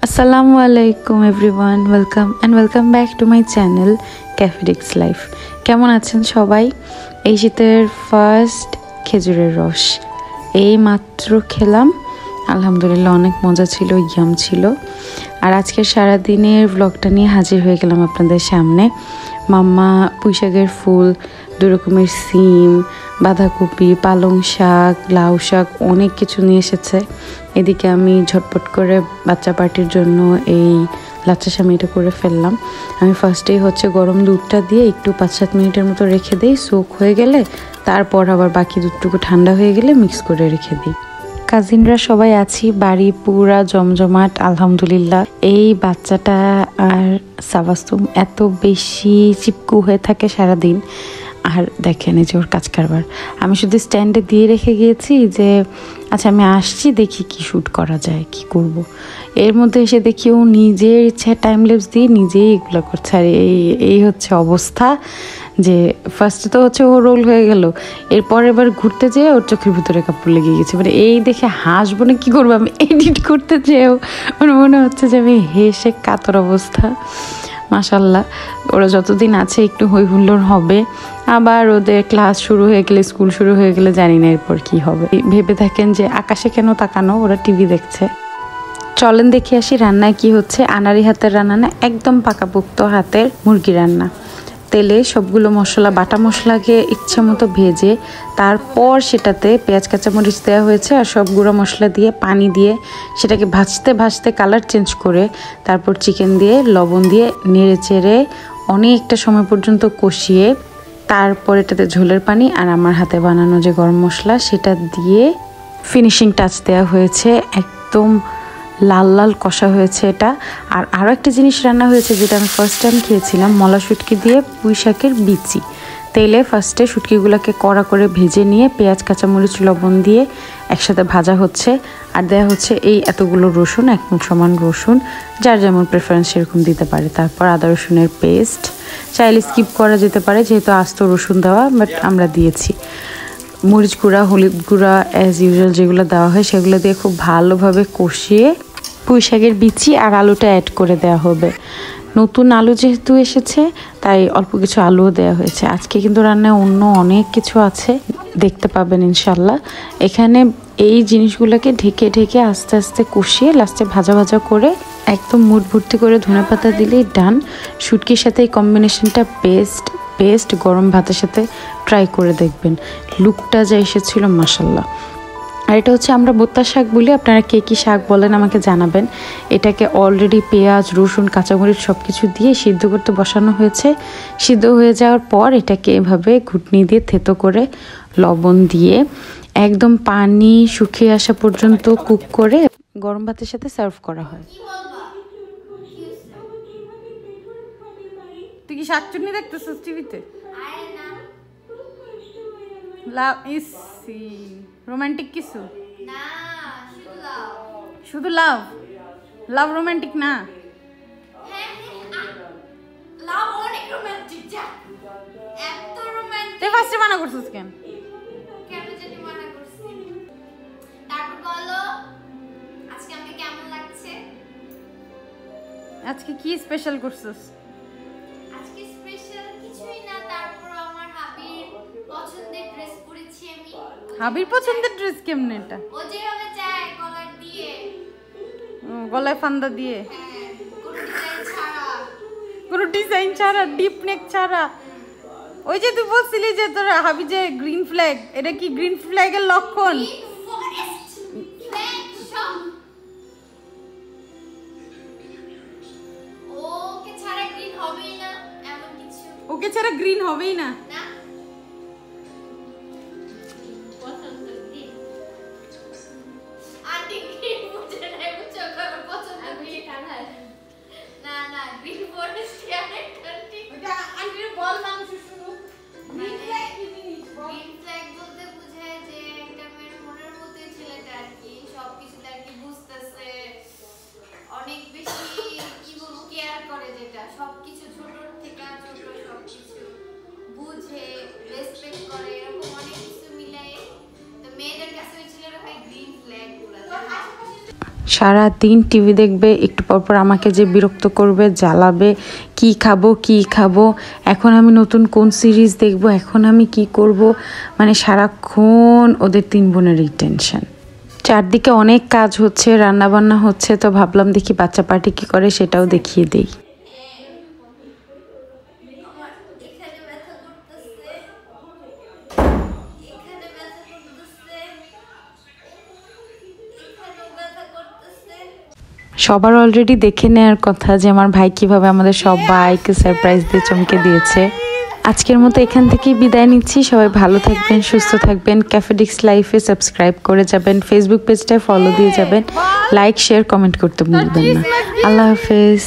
Assalamu alaikum everyone, welcome back to my channel Cafe Dix Life. কেমন আছেন সবাই? এই শীতের ফার্স্ট খেজুরের রস এই মাত্র খেলাম, আলহামদুলিল্লাহ অনেক মজা ছিল, ইয়াম ছিল। আর আজকের সারাদিনের ব্লগটা নিয়ে হাজির হয়ে গেলাম আপনাদের সামনে। মাম্মা পুঁইশাকের ফুল, 2 রকমের সিম, বাঁধাকপি, পালং শাক, লাউ শাক অনেক কিছু নিয়ে এসেছে। এদিকে আমি ঝটপট করে বাচ্চা পার্টির জন্য এই লাচ্চা সামিটা করে ফেললাম। আমি ফার্স্টেই গরম দুধটা দিয়ে একটু 5-7 মিনিটের মতো রেখে দিই, সোক হয়ে গেলে তারপর আবার বাকি দুধটুকু ঠান্ডা হয়ে গেলে মিক্স করে রেখে দিই। কাজিনরা সবাই আছি, বাড়ি পুরা জমজমাট আলহামদুলিল্লাহ। এই বাচ্চাটা আর সাবাসুম এত বেশি চিপকু হয়ে থাকে সারাদিন। আর দেখেন এই যে ওর কাজ কারবার, আমি শুধু স্ট্যান্ডে দিয়ে রেখে গিয়েছি যে আচ্ছা আমি আসছি, দেখি কি শ্যুট করা যায়, কি করব। এর মধ্যে এসে দেখি ও নিজের ইচ্ছায় টাইম ল্যাপস দিয়ে নিজেই এগুলো করছে। আর এই হচ্ছে অবস্থা যে ফার্স্টে তো ও রোল হয়ে গেল, এরপর এবার ঘুরতে যেয়ে ওর চোখের ভিতরে কাপড় লেগে গেছে। মানে এই দেখে হাসবো না কি করবো, আমি এডিট করতে যেয়েও মনে হচ্ছে যে আমি হেসে কাতর অবস্থা। মাশাল্লাহ ওরা যতদিন আছে একটু হই হুল্লোড় হবে, আবার ওদের ক্লাস শুরু হয়ে গেলে, স্কুল শুরু হয়ে গেলে জানি না এরপর কি হবে। ভেবে থাকেন যে আকাশে কেন তাকানো, ওরা টিভি দেখছে। চলেন দেখে আসি রান্নায় কি হচ্ছে। আনারি হাতের রান্না না, একদম পাকাপোক্ত হাতের মুরগি রান্না। তেলে সবগুলো মশলা, বাটা মশলাকে ইচ্ছে মতো ভেজে তারপর সেটাতে পেঁয়াজ কাঁচামরিচ দেওয়া হয়েছে আর সব গুঁড়ো মশলা দিয়ে পানি দিয়ে সেটাকে ভাজতে ভাজতে কালার চেঞ্জ করে তারপর চিকেন দিয়ে লবণ দিয়ে নেড়ে চেড়ে অনেকটা সময় পর্যন্ত কষিয়ে তারপর এটাতে ঝোলের পানি আর আমার হাতে বানানো যে গরম মশলা সেটা দিয়ে ফিনিশিং টাচ দেওয়া হয়েছে। একদম লাল লাল কষা হয়েছে এটা। আর আরও একটা জিনিস রান্না হয়েছে যেটা আমি ফার্স্ট টাইম খেয়েছিলাম, মলা শুটকি দিয়ে পুঁইশাকের বিচি। তেলে ফার্স্টে শুটকিগুলোকে কড়া করে ভেজে নিয়ে পেঁয়াজ কাঁচামরিচ লবণ দিয়ে একসাথে ভাজা হচ্ছে আর দেওয়া হচ্ছে এই এতগুলো রসুন, 1 মুঠ সমান রসুন, যার যেমন প্রেফারেন্স সেরকম দিতে পারে। তারপর আদা রসুনের পেস্ট, চাইলে স্কিপ করা যেতে পারে যেহেতু আস্ত রসুন দেওয়া, বাট আমরা দিয়েছি। মরিচ গুঁড়া, হলুদ গুঁড়া অ্যাজ ইউজুয়াল যেগুলো দেওয়া হয় সেগুলো দিয়ে খুব ভালোভাবে কষিয়ে পুঁইশাকের বিচি আর আলুটা অ্যাড করে দেওয়া হবে। নতুন আলু যেহেতু এসেছে তাই অল্প কিছু আলুও দেওয়া হয়েছে। আজকে কিন্তু রান্নায় অন্য অনেক কিছু আছে, দেখতে পাবেন ইনশাল্লাহ। এখানে এই জিনিসগুলোকে ঢেকে ঢেকে আস্তে আস্তে কষিয়ে লাস্টে ভাজা ভাজা করে একদম মুঠ ভর্তি করে ধনেপাতা দিলেই ডান। শুটকির সাথে এই কম্বিনেশনটা বেস্ট। গরম ভাতের সাথে ট্রাই করে দেখবেন, লুকটা যা এসেছিল মাশাল্লাহ। আর এটা হচ্ছে আমরা বোত্তা শাক বলি, আপনারা কে কী শাক বলেন আমাকে জানাবেন। এটাকে অলরেডি পেঁয়াজ, রসুন, কাঁচামরিচ সব কিছু দিয়ে সিদ্ধ করতে বসানো হয়েছে। সিদ্ধ হয়ে যাওয়ার পর এটাকে এভাবে ঘুটনি দিয়ে থেতো করে লবণ দিয়ে একদম পানি শুকিয়ে আসা পর্যন্ত কুক করে গরম ভাতের সাথে সার্ভ করা হয়। তুই কি শাক চুটনি দেখতেছিস টিভিতে? রোমান্টিক কিছু না, শুধু লাভ রোমান্টিক না। তুই ফার্স্টে মানা করছিস কেন? আজকে কি স্পেশাল করছিস? আজকে স্পেশাল কিছুই না, তারপর আমার হাবির পছন্দের ড্রেস পরেছি আমি। হাবির পছন্দের ড্রেস কেমনে এটা? ও যেভাবে চায় কলার দিয়ে, গলায় ফান্দা দিয়ে, কোনো ডিজাইন ছাড়া, ডিপ নেক ছাড়া। ওই যে তুই বলছিলি যে তোর হাবি যে গ্রিন ফ্ল্যাগ, এটা কি গ্রিন ফ্ল্যাগের লক্ষণ? ওকে ছাড়া গ্রিন হবেই না। অনেক বেশি কি বলবো কেয়ার করে, যেটা সবকিছু ছোট থেকে ছোট সবকিছু বুঝে রেসপেক্ট করে, এরকম অনেক কিছু মিলাই। তো মেয়েদের কাছে ওই ছেলেরা হয় গ্রিন ফ্ল্যাগ। সারা দিন টিভি দেখবে, একটু পরপর আমাকে যে বিরক্ত করবে, জ্বালাবে, কি খাবো, এখন আমি নতুন কোন সিরিজ দেখব, এখন আমি কি করব, মানে সারাক্ষণ ওদের 3 বোনেরই টেনশন। চারদিকে অনেক কাজ হচ্ছে, রান্নাবান্না হচ্ছে, তো ভাবলাম দেখি বাচ্চা পার্টি কি করে সেটাও দেখিয়ে দেই। সবার অলরেডি দেখে নেওয়ার কথা যে আমার ভাই কিভাবে আমাদের সবাইকে সারপ্রাইজ দিয়ে চমকে দিয়েছে। আজকের মতো এখান থেকেই বিদায় নিচ্ছি। সবাই ভালো থাকবেন, সুস্থ থাকবেন। ক্যাফেডিক্স লাইফে সাবস্ক্রাইব করে যাবেন, ফেসবুক পেজটায় ফলো দিয়ে যাবেন, লাইক শেয়ার কমেন্ট করতে ভুলবেন না। আল্লাহ হাফেজ।